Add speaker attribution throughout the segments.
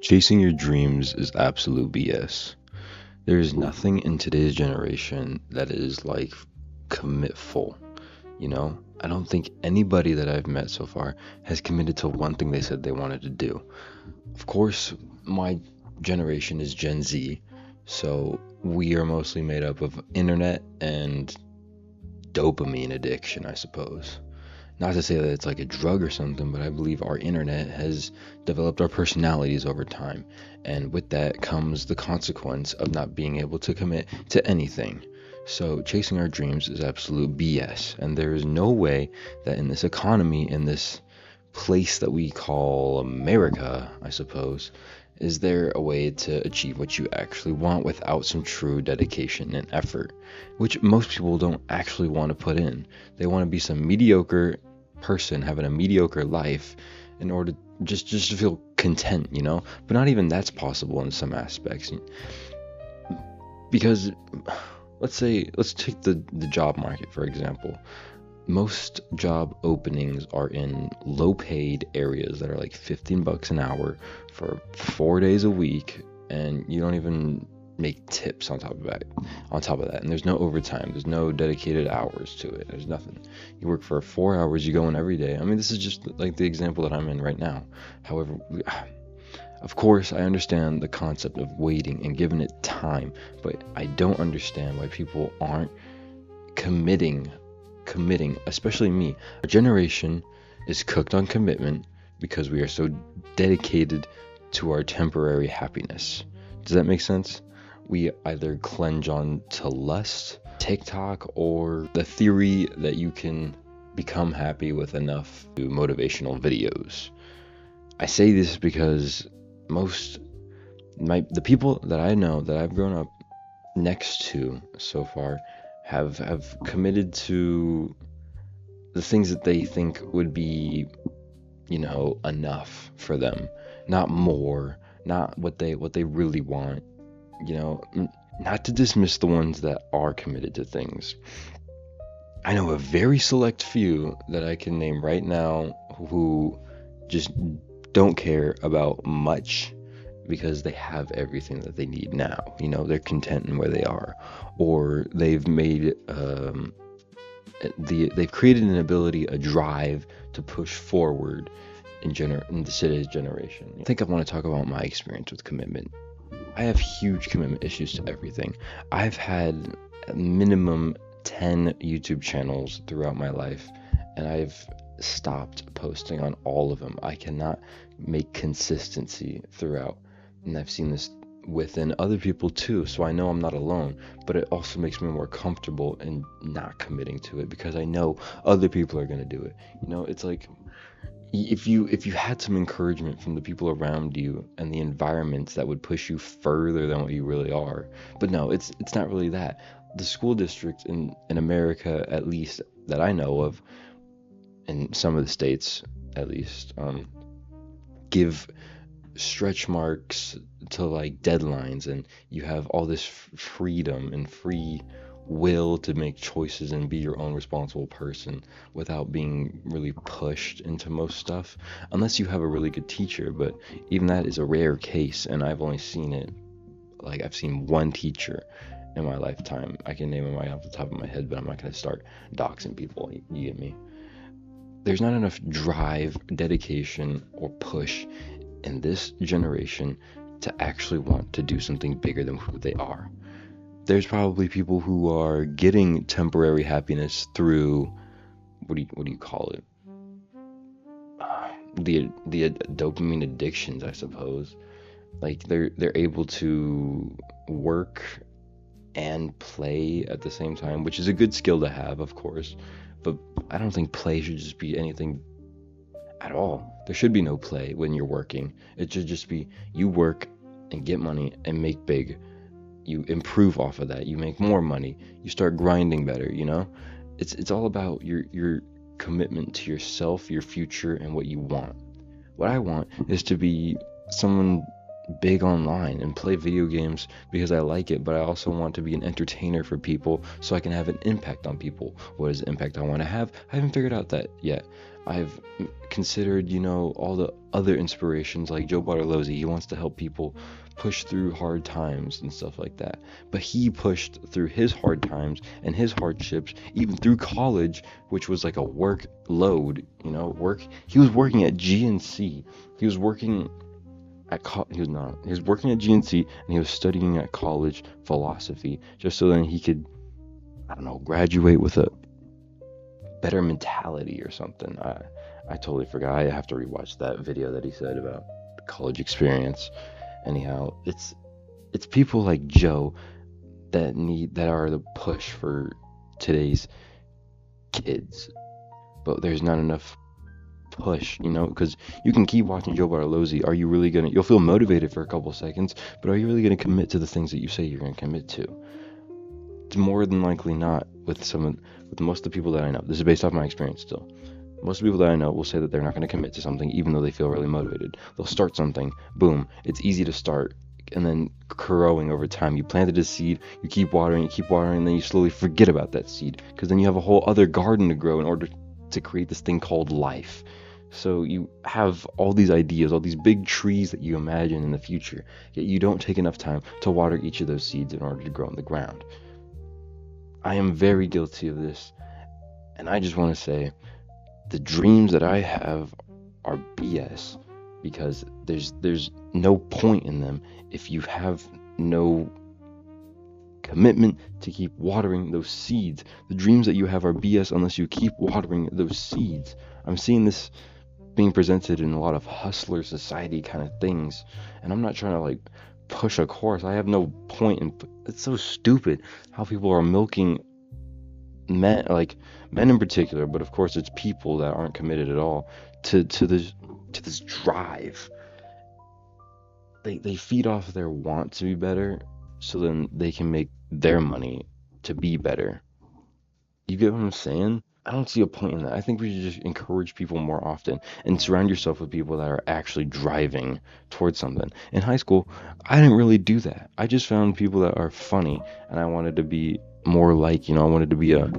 Speaker 1: Chasing your dreams is absolute BS. There is nothing in today's generation that is like commitful, you know? I don't think anybody that I've met so far has committed to one thing they said they wanted to do. Of course, my generation is Gen Z, so we are mostly made up of internet and dopamine addiction, I suppose. Not to say that it's like a drug or something, but I believe our internet has developed our personalities over time. And with that comes the consequence of not being able to commit to anything. So chasing our dreams is absolute BS. And there is no way that in this economy, in this place that we call America, I suppose, is there a way to achieve what you actually want without some true dedication and effort, which most people don't actually want to put in. They want to be some mediocre person having a mediocre life in order just to feel content, you know? But not even that's possible in some aspects. Because let's take the job market for example. Most job openings are in low paid areas that are like 15 bucks an hour for 4 days a week, and you don't even make tips on top of that, and there's no overtime, there's no dedicated hours to it, there's nothing. You work for 4 hours, you go in every day. I mean, this is just like the example that I'm in right now. However, of course I understand the concept of waiting and giving it time, but I don't understand why people aren't committing, especially me. Our generation is cooked on commitment because we are so dedicated to our temporary happiness. Does that make sense? We either clench on to lust, TikTok, or the theory that you can become happy with enough motivational videos. I say this because the people that I know that I've grown up next to so far have committed to the things that they think would be, enough for them, not more, not what they really want, not to dismiss the ones that are committed to things. I know a very select few that I can name right now who just don't care about much because they have everything that they need now. They're content in where they are, or they've made they've created an ability, a drive to push forward in today's generation. I think I want to talk about my experience with commitment. I have huge commitment issues to everything. I've had a minimum 10 YouTube channels throughout my life, and I've stopped posting on all of them. I cannot make consistency throughout, and I've seen this within other people too, so I know I'm not alone. But it also makes me more comfortable in not committing to it because I know other people are going to do it. It's like if you had some encouragement from the people around you and the environments that would push you further than what you really are. But no, it's not really that. The school districts in America, at least that I know of, in some of the states at least, give stretch marks to like deadlines, and you have all this freedom and free will to make choices and be your own responsible person without being really pushed into most stuff, unless you have a really good teacher. But even that is a rare case, and I've only seen it, like I've seen one teacher in my lifetime. I can name him right off the top of my head, but I'm not going to start doxing people. You get me? There's not enough drive, dedication, or push in this generation to actually want to do something bigger than who they are. There's probably people who are getting temporary happiness through what do you call it? The dopamine addictions, I suppose. Like they're able to work and play at the same time, which is a good skill to have, of course. But I don't think play should just be anything at all. There should be no play when you're working. It should just be you work and get money and make big. You improve off of that. You make more money. You start grinding better, It's all about your commitment to yourself, your future, and what you want. What I want is to be someone big online and play video games because I like it, but I also want to be an entertainer for people so I can have an impact on people. What is the impact I want to have? I haven't figured out that yet. I've considered, all the other inspirations like Joe Bartolozzi. He wants to help people push through hard times and stuff like that. But he pushed through his hard times and his hardships, even through college, which was like a workload, work. He was working at GNC. He was working at he was not. He was working at GNC and he was studying at college philosophy just so then he could, I don't know, graduate with a better mentality or something. I totally forgot. I have to rewatch that video that he said about the college experience. Anyhow, it's people like Joe that are the push for today's kids, but there's not enough push, because you can keep watching Joe Bartolozzi. Are you really gonna? You'll feel motivated for a couple seconds, but are you really gonna commit to the things that you say you're gonna commit to? It's more than likely not with most of the people that I know. This is based off my experience still. Most of the people that I know will say that they're not going to commit to something even though they feel really motivated. They'll start something, boom, it's easy to start, and then growing over time. You planted a seed, you keep watering, and then you slowly forget about that seed, because then you have a whole other garden to grow in order to create this thing called life. So you have all these ideas, all these big trees that you imagine in the future, yet you don't take enough time to water each of those seeds in order to grow in the ground. I am very guilty of this, and I just want to say the dreams that I have are BS, because there's no point in them if you have no commitment to keep watering those seeds. The dreams that you have are BS unless you keep watering those seeds. I'm seeing this being presented in a lot of hustler society kind of things, and I'm not trying to push a course. I have no point in. It's so stupid how people are milking men in particular, but of course it's people that aren't committed at all to this drive. They feed off their want to be better, so then they can make their money to be better. You get what I'm saying? I don't see a point in that. I think we should just encourage people more often and surround yourself with people that are actually driving towards something. In high school, I didn't really do that. I just found people that are funny, and I wanted to be more I wanted to be a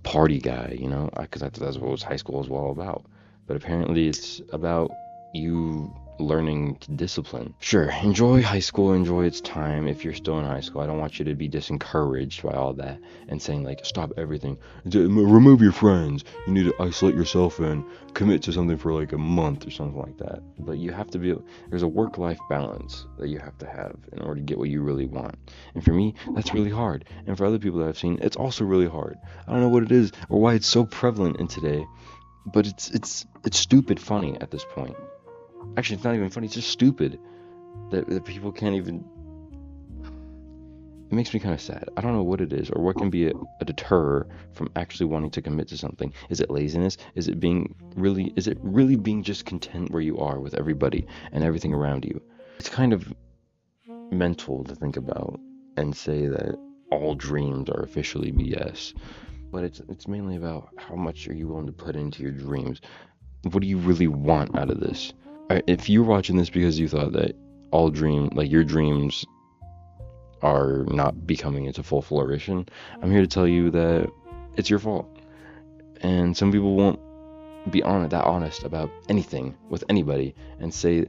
Speaker 1: party guy, because I thought that's what high school was all about. But apparently it's about you learning discipline. Sure, enjoy high school, enjoy its time if you're still in high school. I don't want you to be disencouraged by all that and saying stop everything, remove your friends, you need to isolate yourself and commit to something for a month or something like that. But you have to there's a work-life balance that you have to have in order to get what you really want. And for me, that's really hard. And for other people that I've seen, it's also really hard. I don't know what it is or why it's so prevalent in today, but it's stupid funny at this point. Actually, it's not even funny, it's just stupid that people can't even. It makes me kind of sad. I don't know what it is or what can be a deterror from actually wanting to commit to something. Is it laziness? Is it really being just content where you are with everybody and everything around you? It's kind of mental to think about and say that all dreams are officially BS. But it's mainly about how much are you willing to put into your dreams. What do you really want out of this? If you're watching this because you thought that your dreams are not becoming into full flourishing, I'm here to tell you that it's your fault. And some people won't be that honest about anything with anybody and say,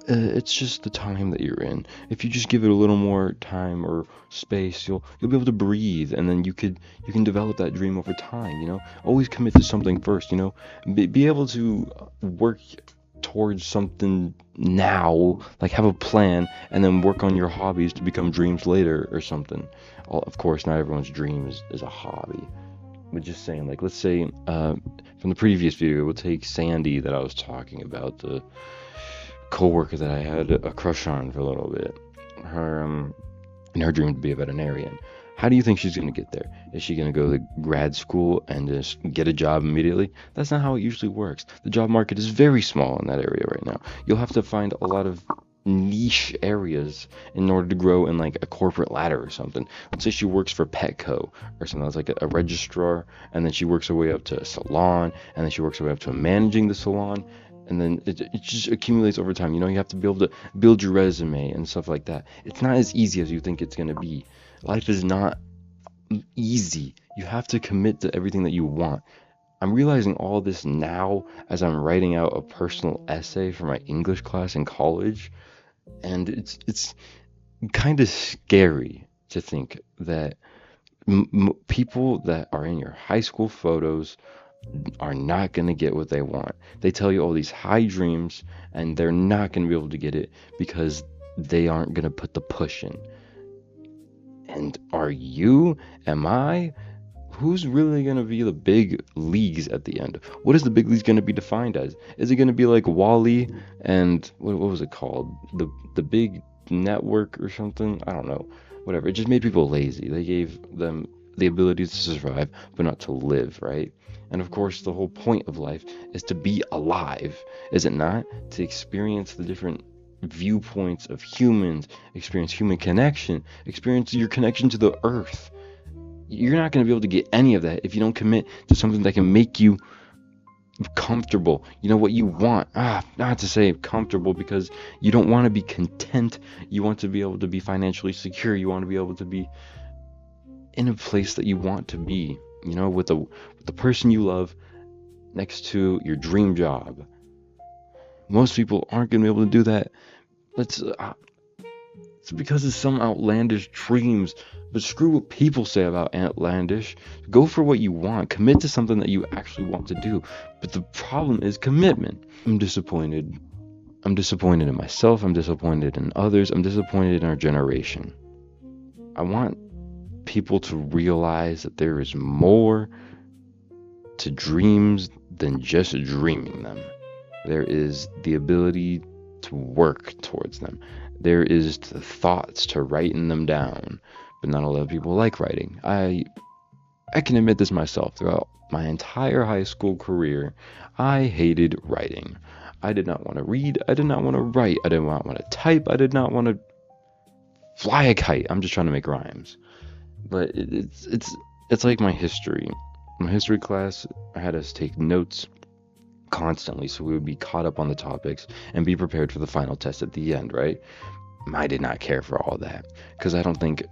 Speaker 1: it's just the time that you're in. If you just give it a little more time or space, you'll be able to breathe, and then you can develop that dream over time. Always commit to something first. Be able to work towards something now, have a plan, and then work on your hobbies to become dreams later or something. Of course, not everyone's dream is a hobby, but just saying, let's say from the previous video, we'll take Sandy that I was talking about, the co-worker that I had a crush on for a little bit. Her dream to be a veterinarian. How do you think she's going to get there? Is she going to go to grad school and just get a job immediately? That's not how it usually works. The job market is very small in that area right now. You'll have to find a lot of niche areas in order to grow in a corporate ladder or something. Let's say she works for Petco or something that's a registrar, and then she works her way up to a salon, and then she works her way up to managing the salon, and then it just accumulates over time. You have to be able to build your resume and stuff like that. It's not as easy as you think it's going to be. Life is not easy. You have to commit to everything that you want. I'm realizing all this now as I'm writing out a personal essay for my English class in college, and it's kind of scary to think that people that are in your high school photos are not going to get what they want. They tell you all these high dreams, and they're not going to be able to get it because they aren't going to put the push in. And are you? Am I? Who's really going to be the big leagues at the end? What is the big leagues going to be defined as? Is it going to be like Wally and what was it called? The big network or something? I don't know. Whatever. It just made people lazy. They gave them the ability to survive, but not to live, right? And of course, the whole point of life is to be alive, is it not? To experience the different viewpoints of humans, experience human connection, experience your connection to the earth. You're not going to be able to get any of that if you don't commit to something that can make you comfortable. You know what you want. Not to say comfortable, because you don't want to be content. You want to be able to be financially secure. You want to be able to be in a place that you want to be, you know, with the person you love next to your dream job. Most people aren't going to be able to do that. It's because of some outlandish dreams. But screw what people say about outlandish. Go for what you want. Commit to something that you actually want to do. But the problem is commitment. I'm disappointed. I'm disappointed in myself. I'm disappointed in others. I'm disappointed in our generation. I want people to realize that there is more to dreams than just dreaming them. There is the ability to work towards them. There is the thoughts to writing them down. But not a lot of people like writing. I can admit this myself. Throughout my entire high school career, I hated writing. I did not want to read. I did not want to write. I did not want to type. I did not want to fly a kite. I'm just trying to make rhymes. But it's like my history. My history class, I had us take notes constantly so we would be caught up on the topics and be prepared for the final test at the end, right? I did not care for all that because I don't think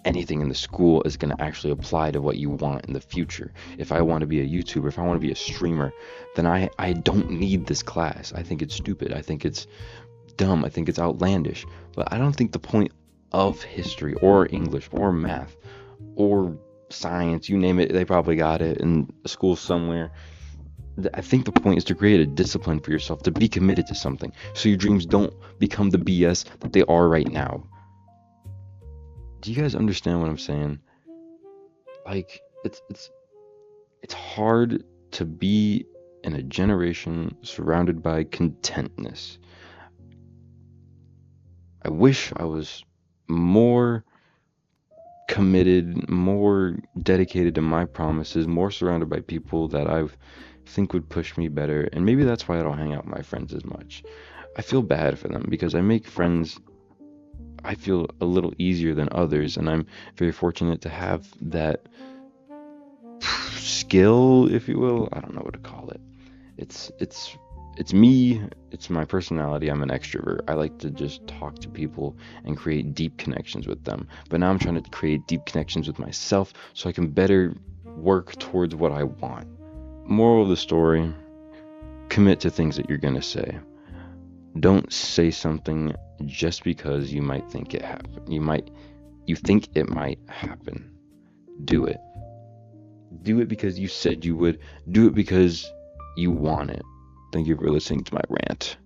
Speaker 1: anything in the school is going to actually apply to what you want in the future. If I want to be a YouTuber, if I want to be a streamer, then I don't need this class. I think it's stupid. I think it's dumb. I think it's outlandish. But I don't think the point of history or English or math or science, you name it, they probably got it in a school somewhere. I think the point is to create a discipline for yourself, to be committed to something, so your dreams don't become the BS that they are right now. Do you guys understand what I'm saying? Like, it's hard to be in a generation surrounded by contentness. I wish I was more committed, more dedicated to my promises, more surrounded by people that I think would push me better. And maybe that's why I don't hang out with my friends as much. I feel bad for them because I make friends I feel a little easier than others, and I'm very fortunate to have that skill, if you will. I don't know what to call it. It's me. It's my personality. I'm an extrovert. I like to just talk to people and create deep connections with them. But now I'm trying to create deep connections with myself so I can better work towards what I want. Moral of the story: commit to things that you're gonna say. Don't say something just because you might think it happen. You think it might happen. Do it. Do it because you said you would. Do it because you want it. Thank you for listening to my rant.